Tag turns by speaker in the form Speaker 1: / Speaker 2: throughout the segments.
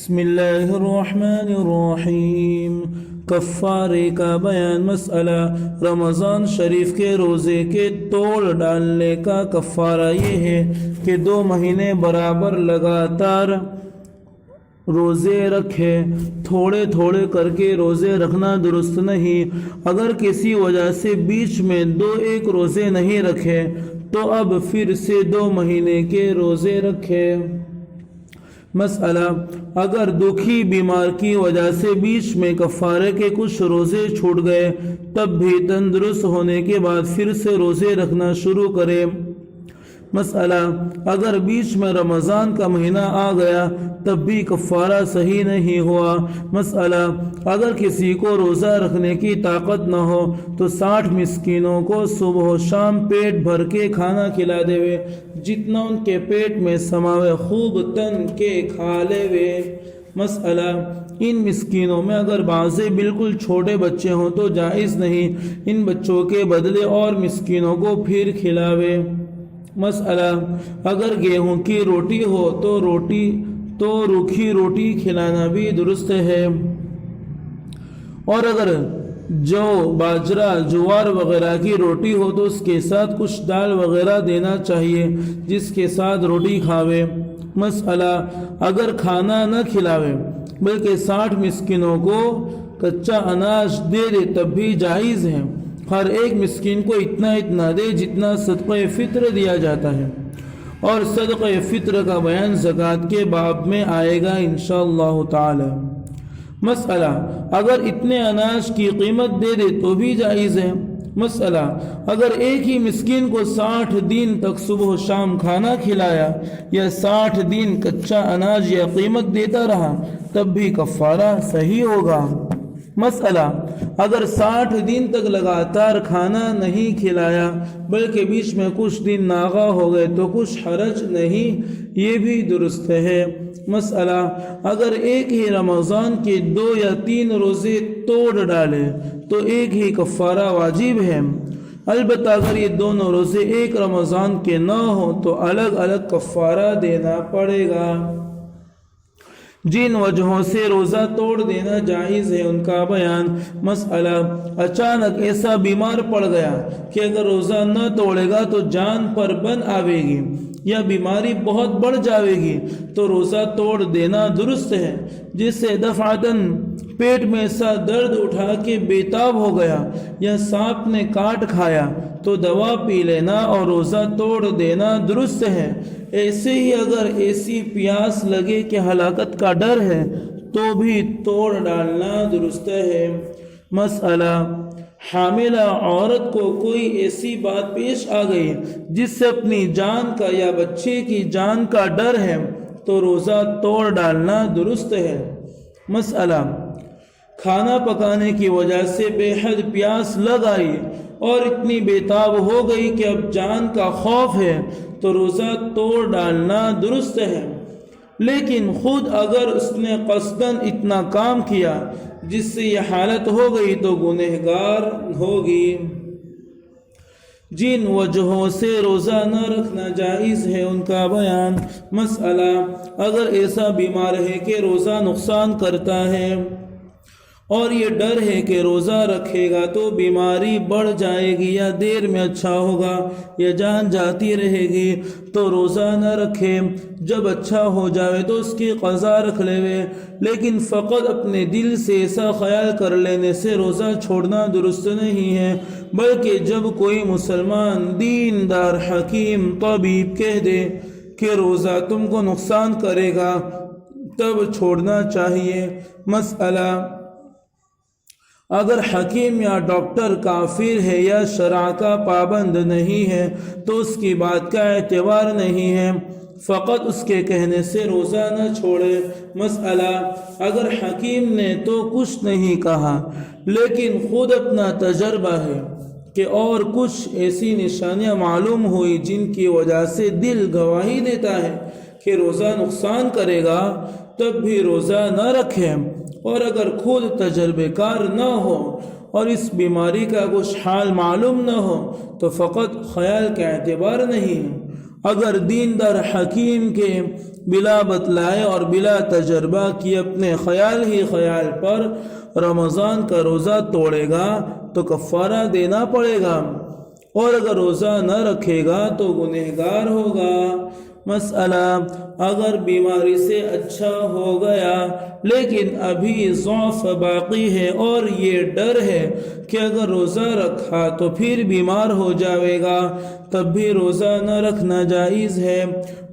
Speaker 1: بسم اللہ الرحمن الرحیم۔ کفارے کا بیان۔ مسئلہ رمضان شریف کے روزے کے توڑ ڈالنے کا کفارہ یہ ہے کہ 2 مہینے برابر لگاتار روزے رکھے۔ تھوڑے تھوڑے کر کے روزے رکھنا درست نہیں۔ اگر کسی وجہ سے بیچ میں 2-1 روزے نہیں رکھے تو اب پھر سے 2 مہینے کے روزے رکھے۔ مسئلہ اگر دکھی بیمار کی وجہ سے بیچ میں کفارے کے کچھ روزے چھوٹ گئے تب بھی تندرست ہونے کے بعد پھر سے روزے رکھنا شروع کرے۔ مسئلہ اگر بیچ میں رمضان کا مہینہ آ گیا تب بھی کفارہ صحیح نہیں ہوا۔ مسئلہ اگر کسی کو روزہ رکھنے کی طاقت نہ ہو تو 60 مسکینوں کو صبح و شام پیٹ بھر کے کھانا کھلا دے وے، جتنا ان کے پیٹ میں سماوے خوب تن کے کھا لے وے۔ مسئلہ ان مسکینوں میں اگر بعضے بالکل چھوٹے بچے ہوں تو جائز نہیں، ان بچوں کے بدلے اور مسکینوں کو پھر کھلاوے۔ مسئلہ اگر گیہوں کی روٹی ہو تو روکھی روٹی کھلانا بھی درست ہے، اور اگر جو باجرہ جوار وغیرہ کی روٹی ہو تو اس کے ساتھ کچھ دال وغیرہ دینا چاہیے جس کے ساتھ روٹی کھاوے۔ مسئلہ اگر کھانا نہ کھلاوے بلکہ 60 مسکینوں کو کچا اناج دے دے تب بھی جائز ہے۔ ہر ایک مسکین کو اتنا دے جتنا صدقہ فطر دیا جاتا ہے، اور صدقہ فطر کا بیان زکوٰۃ کے باب میں آئے گا انشاءاللہ تعالی۔ مسئلہ اگر اتنے اناج کی قیمت دے دے تو بھی جائز ہے۔ مسئلہ اگر ایک ہی مسکین کو 60 دن تک صبح و شام کھانا کھلایا یا 60 دن کچا اناج یا قیمت دیتا رہا تب بھی کفارہ صحیح ہوگا۔ مسئلہ اگر 60 دن تک لگاتار کھانا نہیں کھلایا بلکہ بیچ میں کچھ دن ناغا ہو گئے تو کچھ حرج نہیں، یہ بھی درست ہے۔ مسئلہ اگر ایک ہی رمضان کے 2 یا 3 روزے توڑ ڈالے تو ایک ہی کفارہ واجب ہے، البتہ اگر یہ دونوں روزے ایک رمضان کے نہ ہوں تو الگ الگ کفارہ دینا پڑے گا۔ جن وجہوں سے روزہ توڑ دینا جائز ہے ان کا بیان۔ مسئلہ اچانک ایسا بیمار پڑ گیا کہ اگر روزہ نہ توڑے گا تو جان پر بن آوے گی یا بیماری بہت بڑھ جاوے گی تو روزہ توڑ دینا درست ہے۔ جسے دفعتاً پیٹ میں ایسا درد اٹھا کہ بےتاب ہو گیا یا سانپ نے کاٹ کھایا تو دوا پی لینا اور روزہ توڑ دینا درست ہے۔ ایسے ہی اگر ایسی پیاس لگے کہ ہلاکت کا ڈر ہے تو بھی توڑ ڈالنا درست ہے۔ مسئلہ حاملہ عورت کو کوئی ایسی بات پیش آ گئی جس سے اپنی جان کا یا بچے کی جان کا ڈر ہے تو روزہ توڑ ڈالنا درست ہے۔ مسئلہ کھانا پکانے کی وجہ سے بے حد پیاس لگ آئی اور اتنی بےتاب ہو گئی کہ اب جان کا خوف ہے تو روزہ توڑ ڈالنا درست ہے، لیکن خود اگر اس نے قصداً اتنا کام کیا جس سے یہ حالت ہو گئی تو گنہگار ہوگی۔ جن وجہوں سے روزہ نہ رکھنا جائز ہے ان کا بیان۔ مسئلہ اگر ایسا بیمار ہے کہ روزہ نقصان کرتا ہے اور یہ ڈر ہے کہ روزہ رکھے گا تو بیماری بڑھ جائے گی یا دیر میں اچھا ہوگا یا جان جاتی رہے گی تو روزہ نہ رکھے، جب اچھا ہو جاوے تو اس کی قضا رکھ لے، لیکن فقط اپنے دل سے ایسا خیال کر لینے سے روزہ چھوڑنا درست نہیں ہے، بلکہ جب کوئی مسلمان دیندار حکیم طبیب کہہ دے کہ روزہ تم کو نقصان کرے گا تب چھوڑنا چاہیے۔ مسئلہ اگر حکیم یا ڈاکٹر کافر ہے یا شرع کا پابند نہیں ہے تو اس کی بات کا اعتبار نہیں ہے، فقط اس کے کہنے سے روزہ نہ چھوڑے۔ مسئلہ اگر حکیم نے تو کچھ نہیں کہا لیکن خود اپنا تجربہ ہے کہ اور کچھ ایسی نشانیاں معلوم ہوئی جن کی وجہ سے دل گواہی دیتا ہے کہ روزہ نقصان کرے گا تب بھی روزہ نہ رکھے، اور اگر خود تجربے کار نہ ہو اور اس بیماری کا کچھ حال معلوم نہ ہو تو فقط خیال کا اعتبار نہیں ہے، اگر دیندار حکیم کے بلا بتلائے اور بلا تجربہ کی اپنے خیال ہی خیال پر رمضان کا روزہ توڑے گا تو کفارہ دینا پڑے گا، اور اگر روزہ نہ رکھے گا تو گنہگار ہوگا۔ مسئلہ: اگر بیماری سے اچھا ہو گیا لیکن ابھی ضعف باقی ہے اور یہ ڈر ہے کہ اگر روزہ رکھا تو پھر بیمار ہو جائے گا، تب بھی روزہ نہ رکھنا جائز ہے۔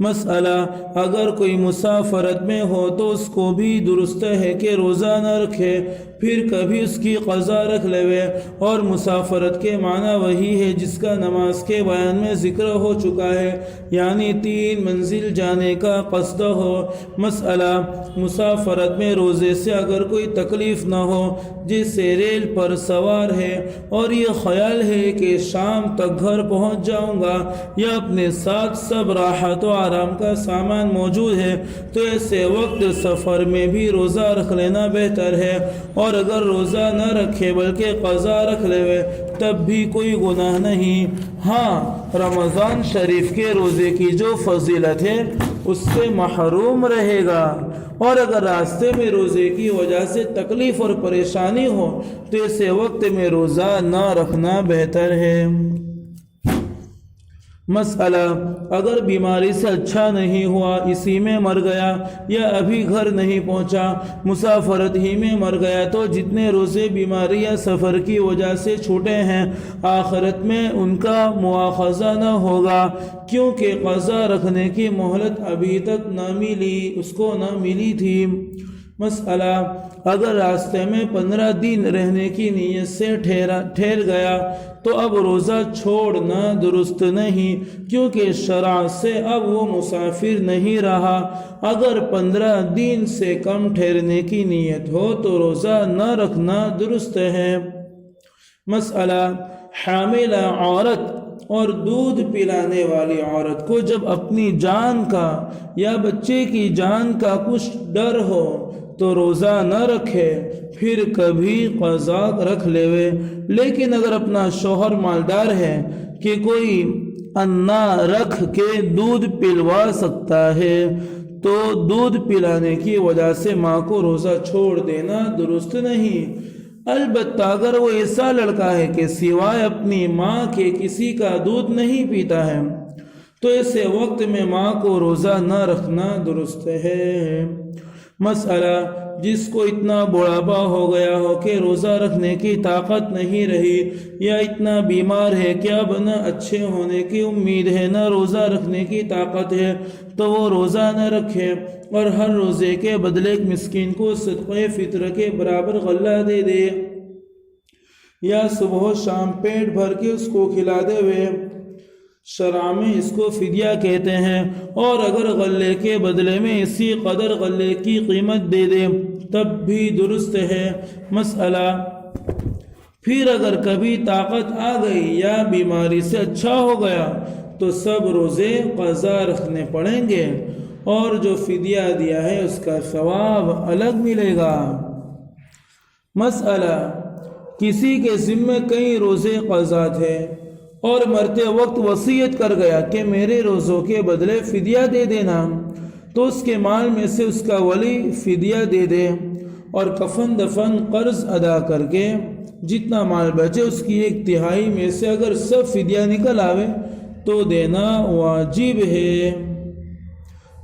Speaker 1: مسئلہ: اگر کوئی مسافرت میں ہو تو اس کو بھی درست ہے کہ روزہ نہ رکھے، پھر کبھی اس کی قضا رکھ لے، اور مسافرت کے معنی وہی ہے جس کا نماز کے بیان میں ذکر ہو چکا ہے، یعنی 3 منزل جانے کا قصد ہو۔ مسئلہ: مسافرت میں روزے سے اگر کوئی تکلیف نہ ہو، جیسے ریل پر سوار ہے اور یہ خیال ہے کہ شام تک گھر پہنچ جاؤں گا یا اپنے ساتھ سب راحت و آرام کا سامان موجود ہے، تو ایسے وقت سفر میں بھی روزہ رکھ لینا بہتر ہے، اور اگر روزہ نہ رکھے بلکہ قضا رکھ لے تب بھی کوئی گناہ نہیں۔ ہاں، رمضان شریف کے روزے کی جو فضیلت ہے اس سے محروم رہے گا، اور اگر راستے میں روزے کی وجہ سے تکلیف اور پریشانی ہو تو ایسے وقت میں روزہ نہ رکھنا بہتر ہے۔ مسئلہ: اگر بیماری سے اچھا نہیں ہوا، اسی میں مر گیا، یا ابھی گھر نہیں پہنچا، مسافرت ہی میں مر گیا، تو جتنے روزے بیماری یا سفر کی وجہ سے چھوٹے ہیں آخرت میں ان کا مواخذہ نہ ہوگا، کیونکہ قضا رکھنے کی مہلت ابھی تک نہ ملی، اس کو نہ ملی تھی۔ مسئلہ: اگر راستے میں 15 دن رہنے کی نیت سے ٹھہر گیا تو اب روزہ چھوڑنا درست نہیں، کیونکہ شرع سے اب وہ مسافر نہیں رہا۔ اگر 15 دن سے کم ٹھہرنے کی نیت ہو تو روزہ نہ رکھنا درست ہے۔ مسئلہ: حاملہ عورت اور دودھ پلانے والی عورت کو جب اپنی جان کا یا بچے کی جان کا کچھ ڈر ہو تو روزہ نہ رکھے، پھر کبھی قضا رکھ لے، لیکن اگر اپنا شوہر مالدار ہے کہ کوئی انا رکھ کے دودھ پلوا سکتا ہے تو دودھ پلانے کی وجہ سے ماں کو روزہ چھوڑ دینا درست نہیں۔ البتہ اگر وہ ایسا لڑکا ہے کہ سوائے اپنی ماں کے کسی کا دودھ نہیں پیتا ہے تو ایسے وقت میں ماں کو روزہ نہ رکھنا درست ہے۔ مسئلہ: جس کو اتنا بڑھاپا ہو گیا ہو کہ روزہ رکھنے کی طاقت نہیں رہی، یا اتنا بیمار ہے کہ اب نہ اچھے ہونے کی امید ہے نہ روزہ رکھنے کی طاقت ہے، تو وہ روزہ نہ رکھے، اور ہر روزے کے بدلے ایک مسکین کو صدقہ فطر کے برابر غلہ دے دے، یا صبح و شام پیٹ بھر کے اس کو کھلا دے۔ شرع میں اس کو فدیہ کہتے ہیں، اور اگر غلے کے بدلے میں اسی قدر غلے کی قیمت دے دے تب بھی درست ہے۔ مسئلہ: پھر اگر کبھی طاقت آ گئی یا بیماری سے اچھا ہو گیا تو سب روزے قضا رکھنے پڑیں گے، اور جو فدیہ دیا ہے اس کا ثواب الگ ملے گا۔ مسئلہ: کسی کے ذمہ کئی روزے قضا تھے اور مرتے وقت وصیت کر گیا کہ میرے روزوں کے بدلے فدیہ دے دینا، تو اس کے مال میں سے اس کا ولی فدیہ دے دے، اور کفن دفن قرض ادا کر کے جتنا مال بچے اس کی 1/3 میں سے اگر سب فدیہ نکل آوے تو دینا واجب ہے۔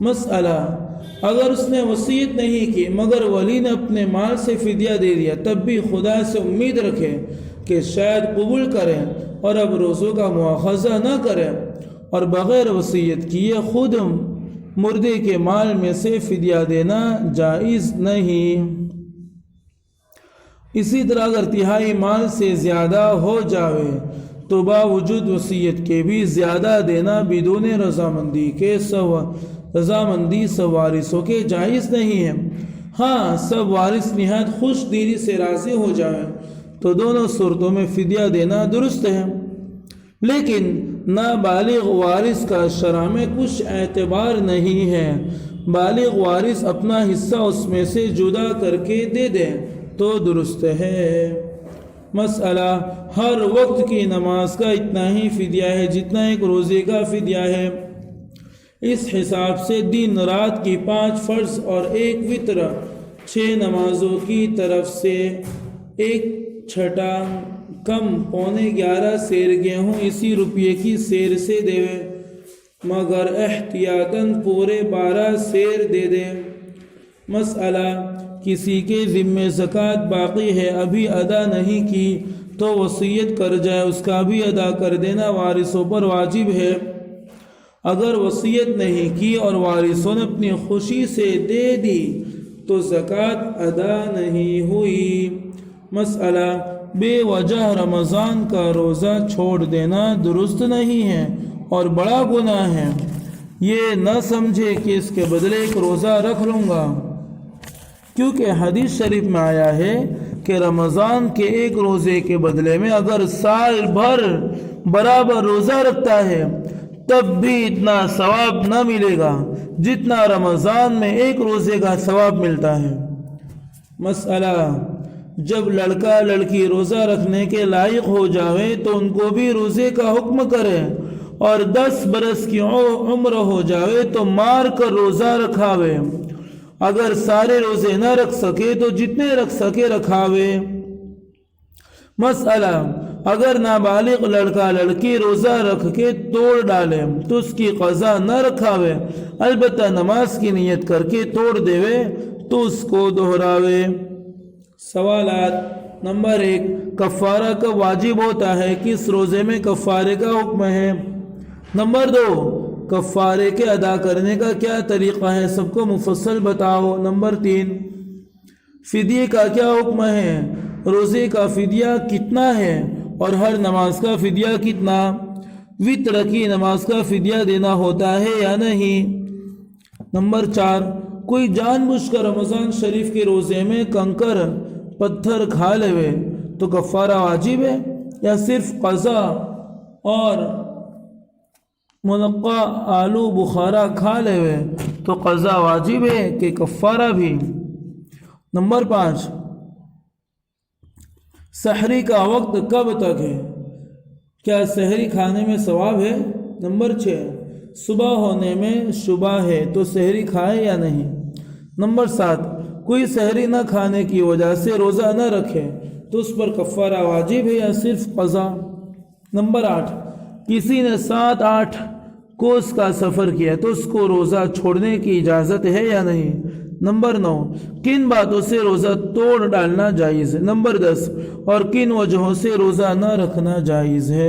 Speaker 1: مسئلہ: اگر اس نے وصیت نہیں کی مگر ولی نے اپنے مال سے فدیہ دے دیا، تب بھی خدا سے امید رکھے کہ شاید قبول کرے اور اب روزوں کا مواخذہ نہ کرے، اور بغیر وصیت کیے خود مردے کے مال میں سے فدیہ دینا جائز نہیں۔ اسی طرح اگر 1/3 مال سے زیادہ ہو جاوے تو باوجود وصیت کے بھی زیادہ دینا بدون رضامندی سب وارثوں کے جائز نہیں ہے۔ ہاں، سب وارث نہایت خوش دلی سے راضی ہو جائے تو دونوں صورتوں میں فدیہ دینا درست ہے، لیکن نابالغ وارث کا شرع میں کچھ اعتبار نہیں ہے۔ بالغ وارث اپنا حصہ اس میں سے جدا کر کے دے دے تو درست ہے۔ مسئلہ: ہر وقت کی نماز کا اتنا ہی فدیہ ہے جتنا ایک روزے کا فدیہ ہے، اس حساب سے دن رات کی 5 فرض اور 1 وتر 6 نمازوں کی طرف سے 1/6 کم 11.25 سیر گیہوں اسی روپیے کی سیر سے دے، مگر احتیاطاً پورے 12 سیر دے دے۔ مسئلہ: کسی کے ذمے زکوٰۃ باقی ہے، ابھی ادا نہیں کی تو وصیت کر جائے، اس کا بھی ادا کر دینا وارثوں پر واجب ہے۔ اگر وصیت نہیں کی اور وارثوں نے اپنی خوشی سے دے دی تو زکوٰۃ ادا نہیں ہوئی۔ مسئلہ: بے وجہ رمضان کا روزہ چھوڑ دینا درست نہیں ہے اور بڑا گناہ ہے۔ یہ نہ سمجھے کہ اس کے بدلے ایک روزہ رکھ لوں گا، کیونکہ حدیث شریف میں آیا ہے کہ رمضان کے ایک روزے کے بدلے میں اگر سال بھر برابر روزہ رکھتا ہے تب بھی اتنا ثواب نہ ملے گا جتنا رمضان میں ایک روزے کا ثواب ملتا ہے۔ مسئلہ: جب لڑکا لڑکی روزہ رکھنے کے لائق ہو جاوے تو ان کو بھی روزے کا حکم کرے، اور 10 برس کی عمر ہو جاوے تو مار کر روزہ رکھاوے۔ اگر سارے روزے نہ رکھ سکے تو جتنے رکھ سکے رکھاوے۔ مسئلہ: اگر نابالغ لڑکا لڑکی روزہ رکھ کے توڑ ڈالے تو اس کی قضا نہ رکھاوے، البتہ نماز کی نیت کر کے توڑ دیوے تو اس کو دہراوے۔ سوالات: نمبر 1، کفارہ کب واجب ہوتا ہے؟ کس روزے میں کفارے کا حکم ہے؟ نمبر 2، کفارے کے ادا کرنے کا کیا طریقہ ہے؟ سب کو مفصل بتاؤ۔ نمبر 3، فدیے کا کیا حکم ہے؟ روزے کا فدیہ کتنا ہے اور ہر نماز کا فدیہ کتنا؟ وتر کی نماز کا فدیہ دینا ہوتا ہے یا نہیں؟ نمبر 4، کوئی جان بوجھ کر رمضان شریف کے روزے میں کنکر پتھر کھا لے تو کفارہ واجب ہے، یا صرف قضا اور منقع آلو بخارا کھا لے تو قضا واجب ہے کہ کفارہ بھی؟ نمبر 5، سحری کا وقت کب تک ہے؟ کیا سحری کھانے میں ثواب ہے؟ نمبر 6، صبح ہونے میں شبہ ہے تو سحری کھائے یا نہیں؟ نمبر 7، کوئی سحری نہ کھانے کی وجہ سے روزہ نہ رکھے تو اس پر کفارہ واجب ہے یا صرف قضا؟ نمبر 8، کسی نے 7-8 کوس کا سفر کیا تو اس کو روزہ چھوڑنے کی اجازت ہے یا نہیں؟ نمبر 9، کن باتوں سے روزہ توڑ ڈالنا جائز ہے؟ نمبر 10، اور کن وجہوں سے روزہ نہ رکھنا جائز ہے؟